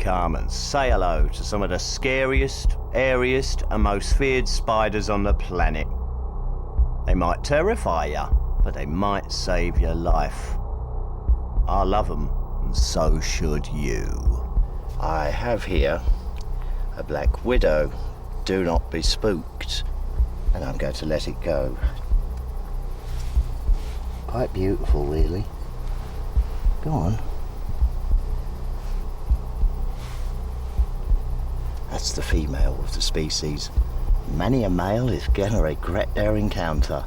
come and say hello to some of the scariest, airiest and most feared spiders on the planet. They might terrify you, but they might save your life. I love them, and so should you. I have here a black widow. Do not be spooked. And I'm going to let it go. Quite beautiful, really. Go on. That's the female of the species. Many a male is gonna regret their encounter.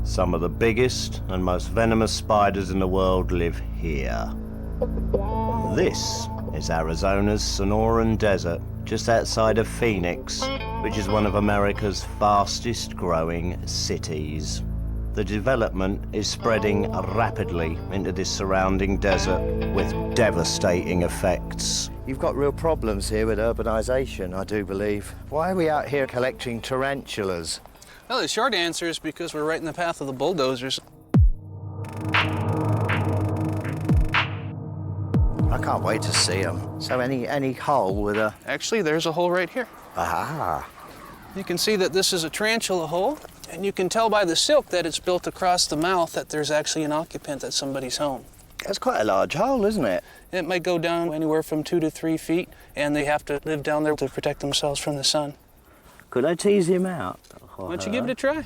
Some of the biggest and most venomous spiders in the world live here. This is Arizona's Sonoran Desert, just outside of Phoenix, which is one of America's fastest growing cities. The development is spreading rapidly into this surrounding desert with devastating effects. You've got real problems here with urbanization, I do believe. Why are we out here collecting tarantulas? Well, the short answer is because we're right in the path of the bulldozers. I can't wait to see them. So any hole with a... Actually, there's a hole right here. Aha! You can see that this is a tarantula hole, and you can tell by the silk that it's built across the mouth that there's actually an occupant at somebody's home. That's quite a large hole, isn't it? It might go down anywhere from 2 to 3 feet, and they have to live down there to protect themselves from the sun. Could I tease him out? Why don't you give it a try?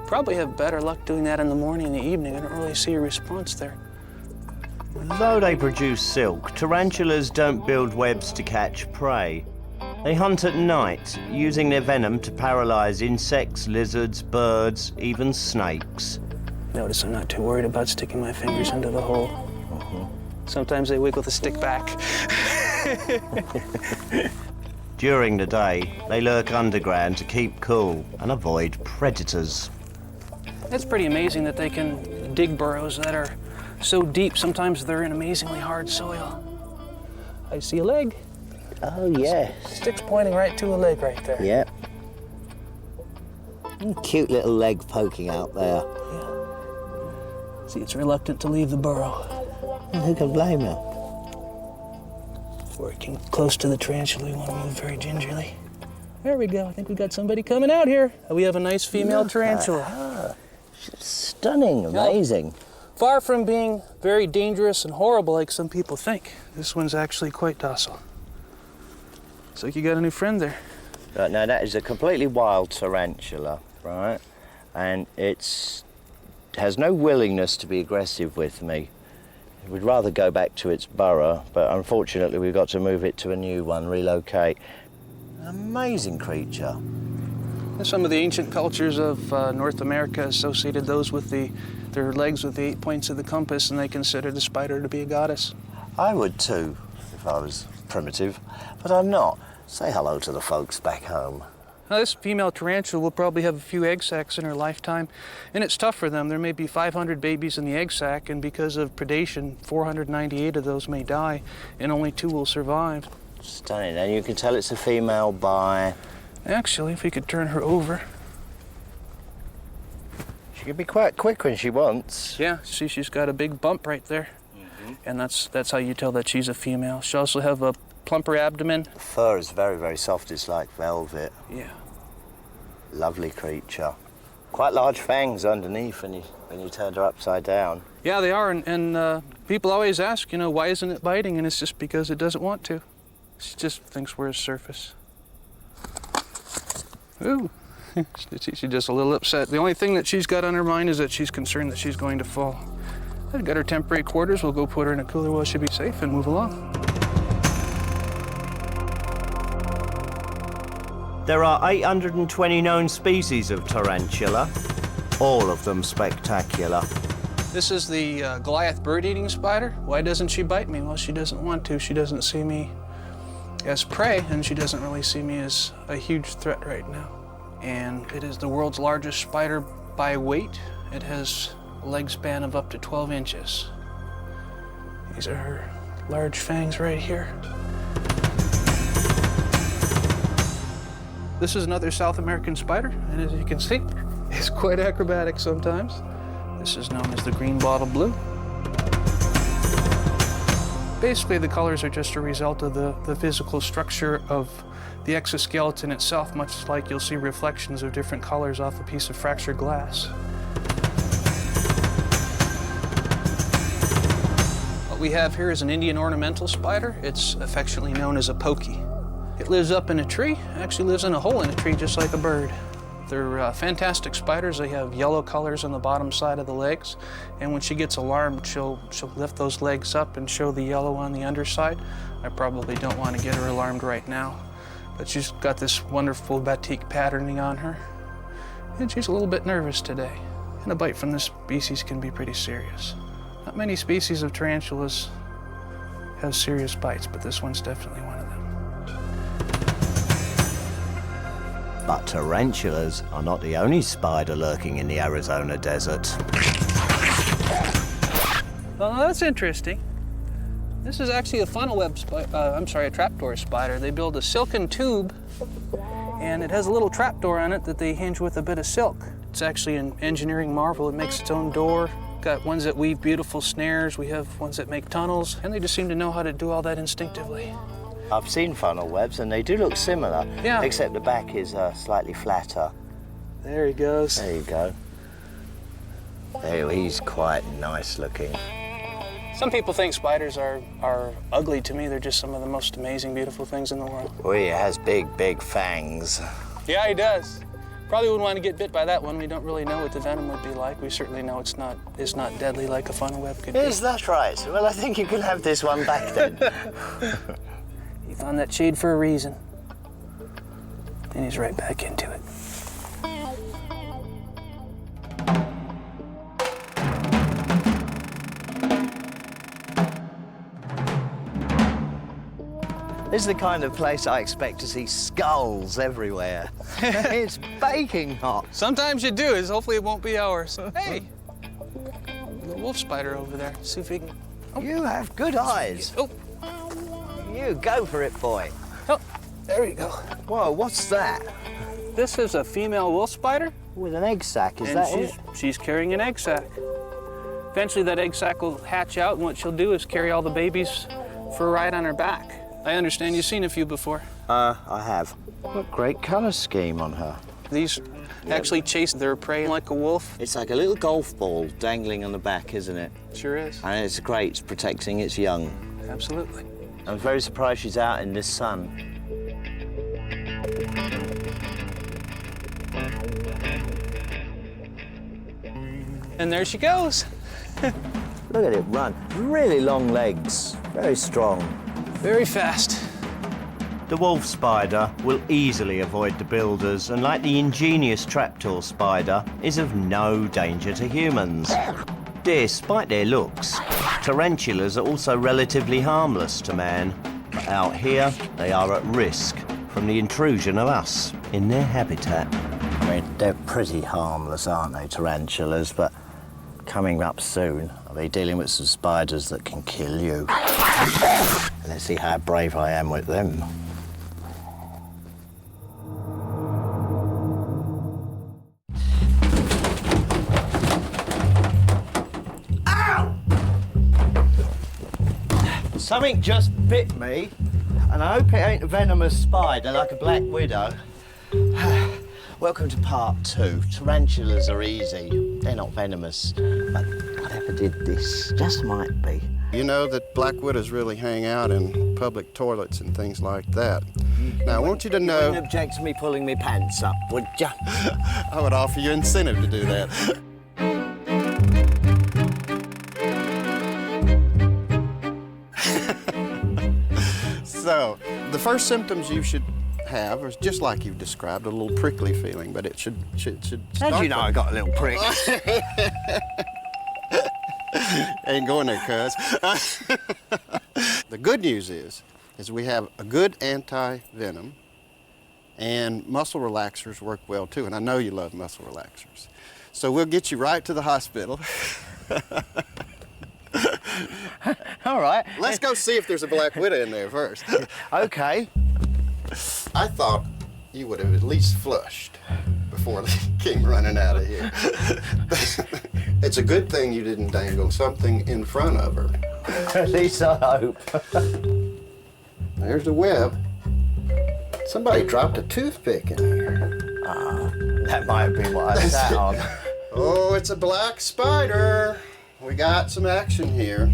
Probably have better luck doing that in the morning and the evening. I don't really see a response there. Though they produce silk, tarantulas don't build webs to catch prey. They hunt at night, using their venom to paralyze insects, lizards, birds, even snakes. Notice I'm not too worried about sticking my fingers into the hole. Sometimes they wiggle the stick back. During the day, they lurk underground to keep cool and avoid predators. It's pretty amazing that they can dig burrows that are so deep. Sometimes they're in amazingly hard soil. I see a leg. Oh, yes. Stick's pointing right to a leg right there. Yep. Cute little leg poking out there. Yeah. See, it's reluctant to leave the burrow. Who can blame you? Working close to the tarantula, you want to move very gingerly. There we go. I think we got somebody coming out here. We have a nice female tarantula. She's stunning, amazing. Far from being very dangerous and horrible like some people think, this one's actually quite docile. Looks like you got a new friend there. Right, now that is a completely wild tarantula, right? And it has no willingness to be aggressive with me. We'd rather go back to its burrow, but unfortunately we've got to move it to a new one, relocate. An amazing creature. Some of the ancient cultures of North America associated those with their legs with the 8 points of the compass, and they considered the spider to be a goddess. I would too, if I was primitive, but I'm not. Say hello to the folks back home. Now, this female tarantula will probably have a few egg sacs in her lifetime, and it's tough for them. There may be 500 babies in the egg sac, and because of predation, 498 of those may die, and only 2 will survive. Stunning, and you can tell it's a female by... Actually, if we could turn her over. She can be quite quick when she wants. Yeah, see, she's got a big bump right there, and that's how you tell that she's a female. She'll also have a plumper abdomen. The fur is very, very soft. It's like velvet. Yeah. Lovely creature. Quite large fangs underneath when you turned her upside down. Yeah, they are, and people always ask, why isn't it biting? And it's just because it doesn't want to. She just thinks we're a surface. Ooh, she's just a little upset. The only thing that she's got on her mind is that she's concerned that she's going to fall. I've got her temporary quarters. We'll go put her in a cooler where she'll be safe and move along. There are 820 known species of tarantula, all of them spectacular. This is the Goliath bird-eating spider. Why doesn't she bite me? Well, she doesn't want to. She doesn't see me as prey, and she doesn't really see me as a huge threat right now. And it is the world's largest spider by weight. It has a leg span of up to 12 inches. These are her large fangs right here. This is another South American spider, and as you can see, it's quite acrobatic sometimes. This is known as the green bottle blue. Basically, the colors are just a result of the physical structure of the exoskeleton itself, much like you'll see reflections of different colors off a piece of fractured glass. What we have here is an Indian ornamental spider. It's affectionately known as a pokey. It lives up in a tree, actually lives in a hole in a tree just like a bird. They're fantastic spiders. They have yellow colors on the bottom side of the legs, and when she gets alarmed, she'll lift those legs up and show the yellow on the underside. I probably don't want to get her alarmed right now, but she's got this wonderful batik patterning on her, and she's a little bit nervous today. And a bite from this species can be pretty serious. Not many species of tarantulas have serious bites, but this one's definitely one of them. But tarantulas are not the only spider lurking in the Arizona desert. Well, that's interesting. This is actually a funnel web a trapdoor spider. They build a silken tube, and it has a little trapdoor on it that they hinge with a bit of silk. It's actually an engineering marvel. It makes its own door. Got ones that weave beautiful snares. We have ones that make tunnels, and they just seem to know how to do all that instinctively. I've seen funnel webs and they do look similar, yeah, except the back is slightly flatter. There he goes. There you go. There, he's quite nice looking. Some people think spiders are ugly. To me, they're just some of the most amazing, beautiful things in the world. Well, he has big, big fangs. Yeah, he does. Probably wouldn't want to get bit by that one. We don't really know what the venom would be like. We certainly know it's not deadly like a funnel web could be. Is that right? Well, I think you can have this one back then. He found that shade for a reason. And he's right back into it. This is the kind of place I expect to see skulls everywhere. It's baking hot. Sometimes you do, hopefully it won't be ours. Hey, the wolf spider over there. See if we can... Oh. You have good eyes. Oh. You go for it, boy. Oh, there we go. Whoa, what's that? This is a female wolf spider. With an egg sac, is and that it? She's carrying an egg sac. Eventually that egg sac will hatch out, and what she'll do is carry all the babies for a ride on her back. I understand you've seen a few before. I have. What great colour scheme on her. These actually chase their prey like a wolf. It's like a little golf ball dangling on the back, isn't it? Sure is. And it's great, it's protecting its young. Absolutely. I'm very surprised she's out in this sun. And there she goes. Look at it run. Really long legs, very strong. Very fast. The wolf spider will easily avoid the builders, and like the ingenious trapdoor spider, is of no danger to humans. Despite their looks, tarantulas are also relatively harmless to man. But out here, they are at risk from the intrusion of us in their habitat. I mean, they're pretty harmless, aren't they, tarantulas? But coming up soon, I'll be dealing with some spiders that can kill you. Let's see how brave I am with them. Ow! Something just bit me, and I hope it ain't a venomous spider like a black widow. Welcome to part 2. Tarantulas are easy. They're not venomous. But whatever did this just might be. You know that black widows really hang out in public toilets and things like that. Now, I want you to know... You wouldn't object to me pulling my pants up, would you? I would offer you incentive to do that. So, the first symptoms you should have is just like you've described, a little prickly feeling, but it should How do you know I got a little prick? Ain't going there, cuz. The good news is is we have a good anti-venom, and muscle relaxers work well too, and I know you love muscle relaxers. So we'll get you right to the hospital. All right. Let's go see if there's a black widow in there first. Okay. I thought you would have at least flushed before they came running out of here. It's a good thing you didn't dangle something in front of her. At least I hope. There's the web. Somebody dropped a toothpick in here. That might have been what I sat on. Oh, it's a black spider. We got some action here.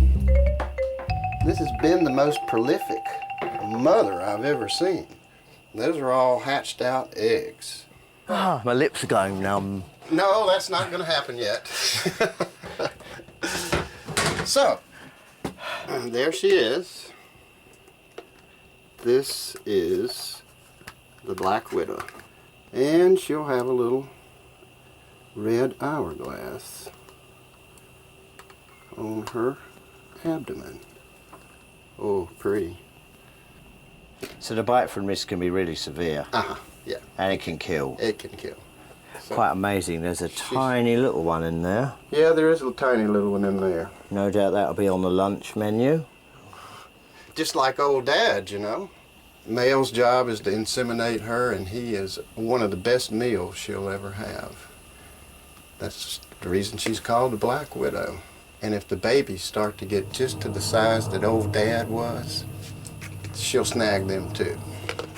This has been the most prolific mother I've ever seen. Those are all hatched out eggs. Ah, my lips are going numb. No, that's not going to happen yet. So, there she is. This is the black widow. And she'll have a little red hourglass on her abdomen. Oh, pretty. So the bite from this can be really severe. Uh-huh, yeah. And it can kill. It can kill. So, Quite amazing. There's a tiny little one in there. yeah, there is a tiny little one in there. No doubt that'll be on the lunch menu. Just like old Dad, you know. Male's job is to inseminate her, and he is one of the best meals she'll ever have. That's the reason she's called the Black Widow. And if the babies start to get just to the size that old Dad was, she'll snag them too.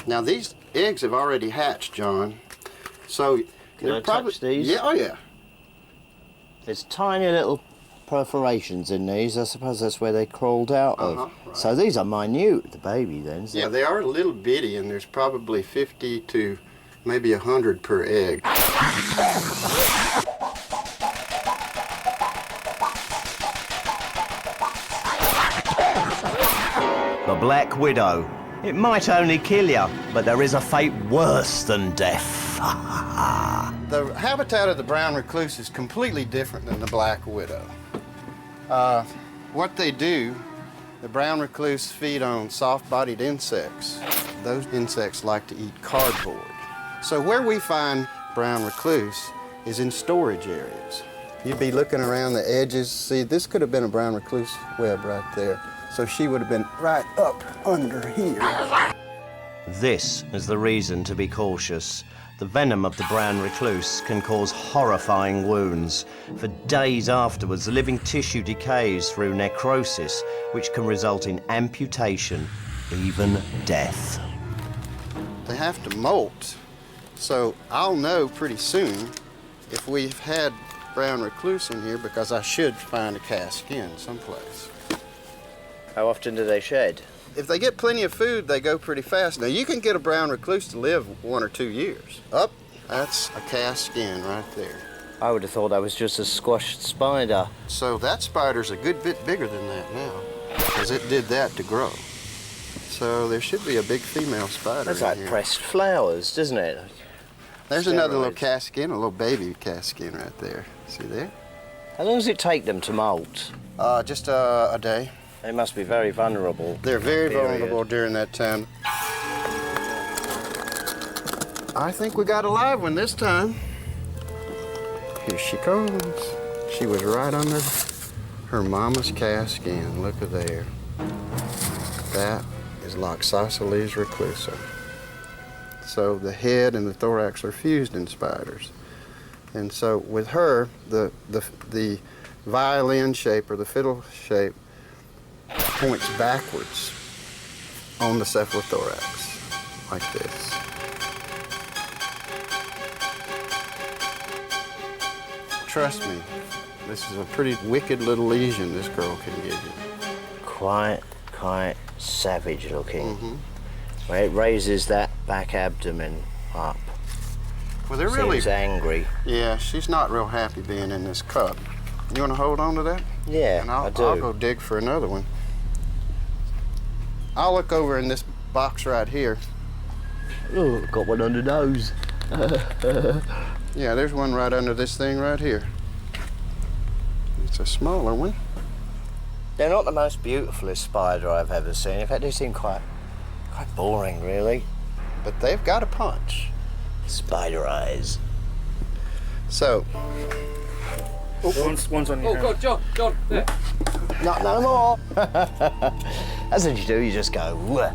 Now these eggs have already hatched, John. So Can I touch these? Yeah, oh yeah. There's tiny little perforations in these. I suppose that's where they crawled out of. Right. So these are minute, the baby then. Isn't Yeah, it? they are a little bitty, and there's probably 50 to maybe 100 per egg. The Black Widow. It might only kill you, but there is a fate worse than death. The habitat of the brown recluse is completely different than the black widow. What they do, the brown recluse feed on soft-bodied insects. Those insects like to eat cardboard. So where we find brown recluse is in storage areas. You'd be looking around the edges. See, this could have been a brown recluse web right there. So she would have been right up under here. This is the reason to be cautious. The venom of the brown recluse can cause horrifying wounds. For days afterwards, the living tissue decays through necrosis, which can result in amputation, even death. They have to molt. So I'll know pretty soon if we've had brown recluse in here, because I should find a cast skin someplace. How often do they shed? If they get plenty of food, they go pretty fast. Now, you can get a brown recluse to live 1 or 2 years. Up, that's a cast skin right there. I would have thought that was just a squashed spider. So that spider's a good bit bigger than that now, because it did that to grow. So there should be a big female spider That's in like here. pressed flowers, doesn't it? There's another little steroids. cast skin, a little baby cast skin right there. See there? How long does it take them to molt? Just a day. They must be very vulnerable. They're very Period. vulnerable during that time. I think we got a live one this time. Here she comes. She was right under her mama's cast skin. Look at there. That is Loxosceles reclusa. So the head and the thorax are fused in spiders. And so with her, the violin shape or the fiddle shape points backwards on the cephalothorax, like this. Trust me, this is a pretty wicked little lesion this girl can give you. Quite savage looking. Mm-hmm. Well, it raises that back abdomen up. Well, they're really, Seems angry. yeah, she's not real happy being in this cup. You want to hold on to that? Yeah, And I do. I'll go dig for another one. I'll look over in this box right here. Oh, got one on the nose. Yeah, there's one right under this thing right here. It's a smaller one. They're not the most beautifulest spider I've ever seen. In fact, they seem quite Quite boring, really. But they've got a punch. Spider eyes. So, One's on your hand. God, John, there. Not no more. That's what you do, you just go, "Wah."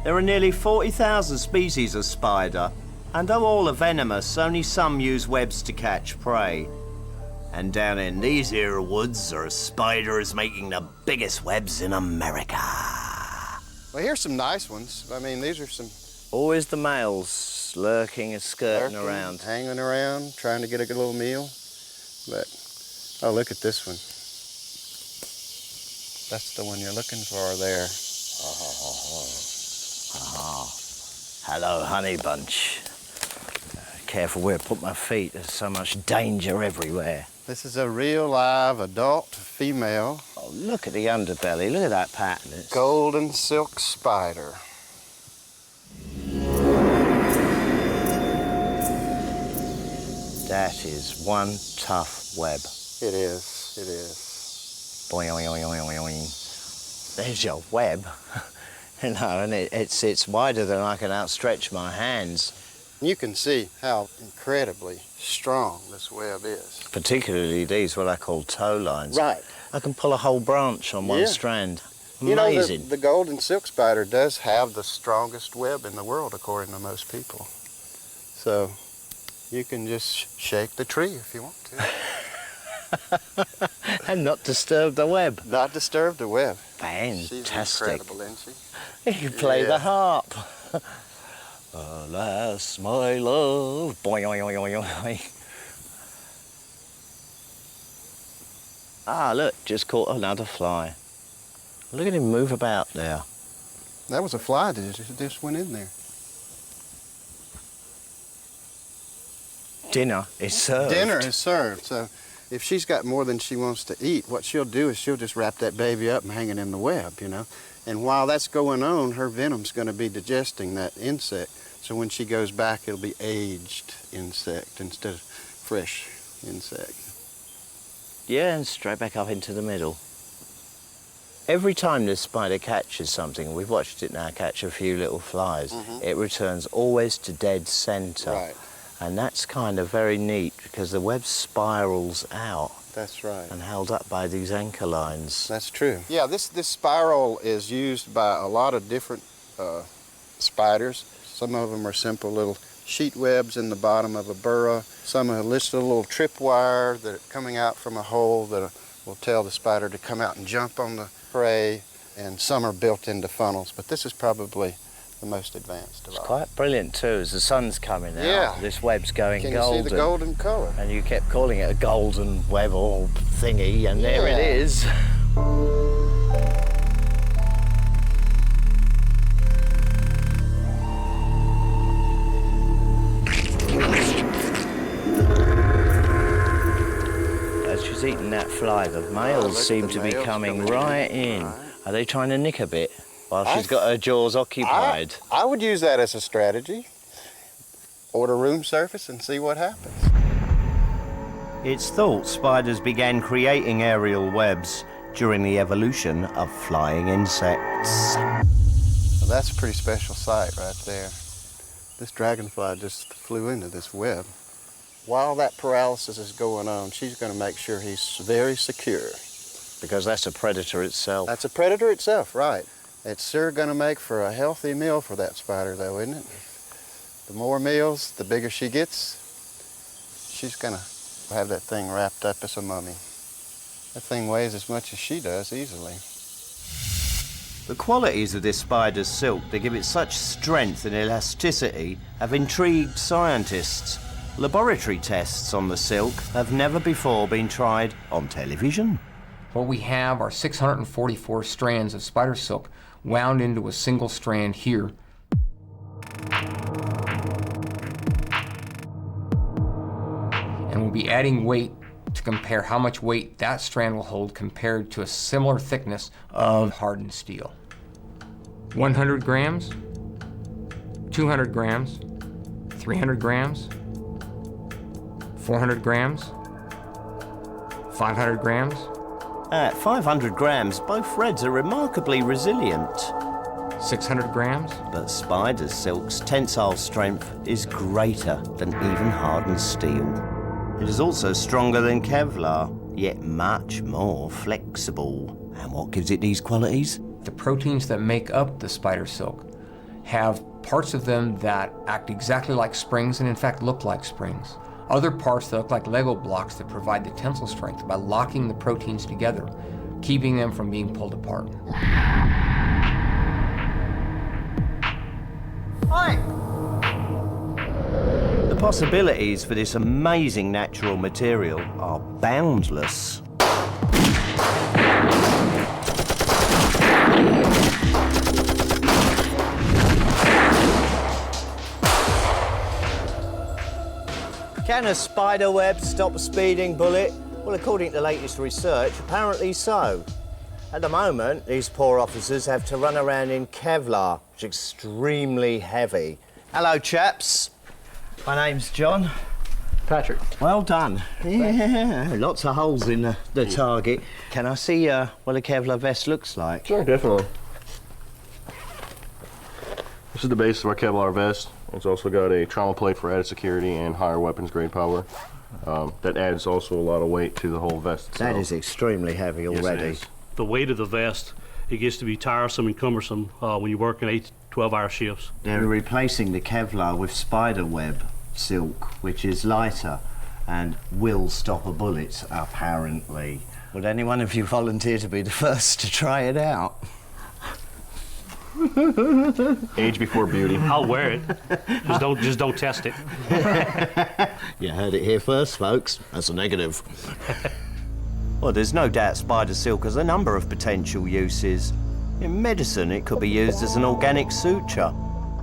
There are nearly 40,000 species of spider, and though all are venomous, only some use webs to catch prey. And down in these here woods are spiders making the biggest webs in America. well, here's some nice ones. I mean, these are some Always the males lurking and skirting lurking, around. hanging around, trying to get a good little meal. But, oh, look at this one. That's the one you're looking for there. Hello, honey bunch. Careful where I put my feet. There's so much danger everywhere. This is a real live adult female Oh, look at the underbelly. Look at that pattern. It's golden silk spider. That is one tough web. It is, it is. Boing, boing, boing, boing, boing. There's your web. You know, and it's wider than I can outstretch my hands. You can see how incredibly strong this web is. Particularly these, what I call tow lines. Right. I can pull a whole branch on one Yeah. strand. You know, Amazing. the golden silk spider does have the strongest web in the world, according to most people. So you can just shake the tree if you want to. And not disturb the web. Not disturb the web. Fantastic. She's incredible, isn't she? You play Yeah. the harp. Alas, my love. Boing, boing, boing, boing, boing. Ah, look, just caught another fly. Look at him move about there. That was a fly that just went in there. Dinner is served. Dinner is served. So if she's got more than she wants to eat, what she'll do is she'll just wrap that baby up and hang it in the web, you know. And while that's going on, her venom's going to be digesting that insect. So when she goes back, it'll be aged insect instead of fresh insect. Yeah, and straight back up into the middle. Every time this spider catches something, we've watched it now catch a few little flies, it returns always to dead center. Right. And that's kind of very neat because the web spirals out That's right. and held up by these anchor lines. That's true. Yeah, this spiral is used by a lot of different spiders. Some of them are simple little sheet webs in the bottom of a burrow. Some are just a little tripwire that are coming out from a hole that will tell the spider to come out and jump on the prey. And some are built into funnels, but this is probably the most advanced of It's all. quite brilliant too, as the sun's coming out. Yeah. This web's going Can golden. you see the golden color? And you kept calling it a golden web or thingy, and there it Yeah. is. As she's eating that fly, the males look, seem the to be males coming coming in. right in. Right. Are they trying to nick a bit while I she's got her jaws occupied? I would use that as a strategy. Order room surface and see what happens. It's thought spiders began creating aerial webs during the evolution of flying insects. So that's a pretty special sight right there. This dragonfly just flew into this web. While that paralysis is going on, she's going to make sure he's very secure. Because that's a predator itself. That's a predator itself, right. It's sure going to make for a healthy meal for that spider, though, isn't it? The more meals, the bigger she gets. She's going to have that thing wrapped up as a mummy. That thing weighs as much as she does, easily. The qualities of this spider's silk that give it such strength and elasticity have intrigued scientists. Laboratory tests on the silk have never before been tried on television. What we have are 644 strands of spider silk wound into a single strand here. And we'll be adding weight to compare how much weight that strand will hold compared to a similar thickness of hardened steel. 100 grams, 200 grams, 300 grams, 400 grams, 500 grams. At 500 grams, both threads are remarkably resilient. 600 grams. But spider silk's tensile strength is greater than even hardened steel. It is also stronger than Kevlar, yet much more flexible. And what gives it these qualities? The proteins that make up the spider silk have parts of them that act exactly like springs and in fact look like springs. Other parts that look like Lego blocks that provide the tensile strength by locking the proteins together, keeping them from being pulled apart. The possibilities for this amazing natural material are boundless. Can a spider web stop a speeding bullet? Well, according to the latest research, apparently so. At the moment, these poor officers have to run around in Kevlar, which is extremely heavy. Hello, chaps. My name's John. Patrick. Well done. Yeah, lots of holes in the target. Can I see what a Kevlar vest looks like? Sure, definitely. This is the base of our Kevlar vest. It's also got a trauma plate for added security and higher weapons grade power. That adds also a lot of weight to the whole vest itself. That is extremely heavy already. Yes, it is. The weight of the vest, it gets to be tiresome and cumbersome when you're working 8 to 12-hour shifts. They're replacing the Kevlar with spider web silk, which is lighter and will stop a bullet, apparently. Would any one of you volunteer to be the first to try it out? Age before beauty. I'll wear it. just don't test it. You heard it here first, folks. That's a negative. Well, there's no doubt spider silk has a number of potential uses. In medicine, it could be used as an organic suture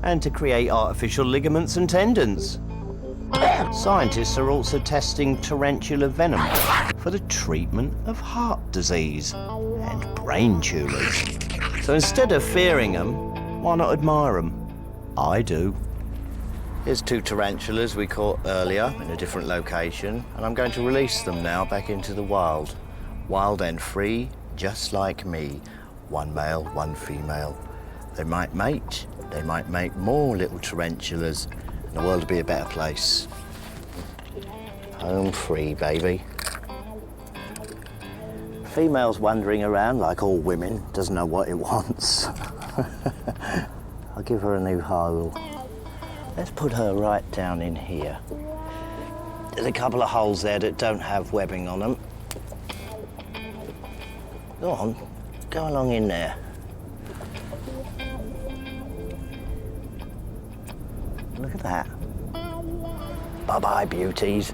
and to create artificial ligaments and tendons. Scientists are also testing tarantula venom for the treatment of heart disease and brain tumours. So instead of fearing them, why not admire them? I do. Here's 2 tarantulas we caught earlier in a different location, and I'm going to release them now back into the wild. Wild and free, just like me. 1 male, 1 female. They might mate, they might make more little tarantulas, and the world will be a better place. Home free, baby. Female's wandering around like all women, doesn't know what it wants. I'll give her a new hole. Let's put her right down in here. There's a couple of holes there that don't have webbing on them. Go on, go along in there. Look at that. Bye-bye, beauties.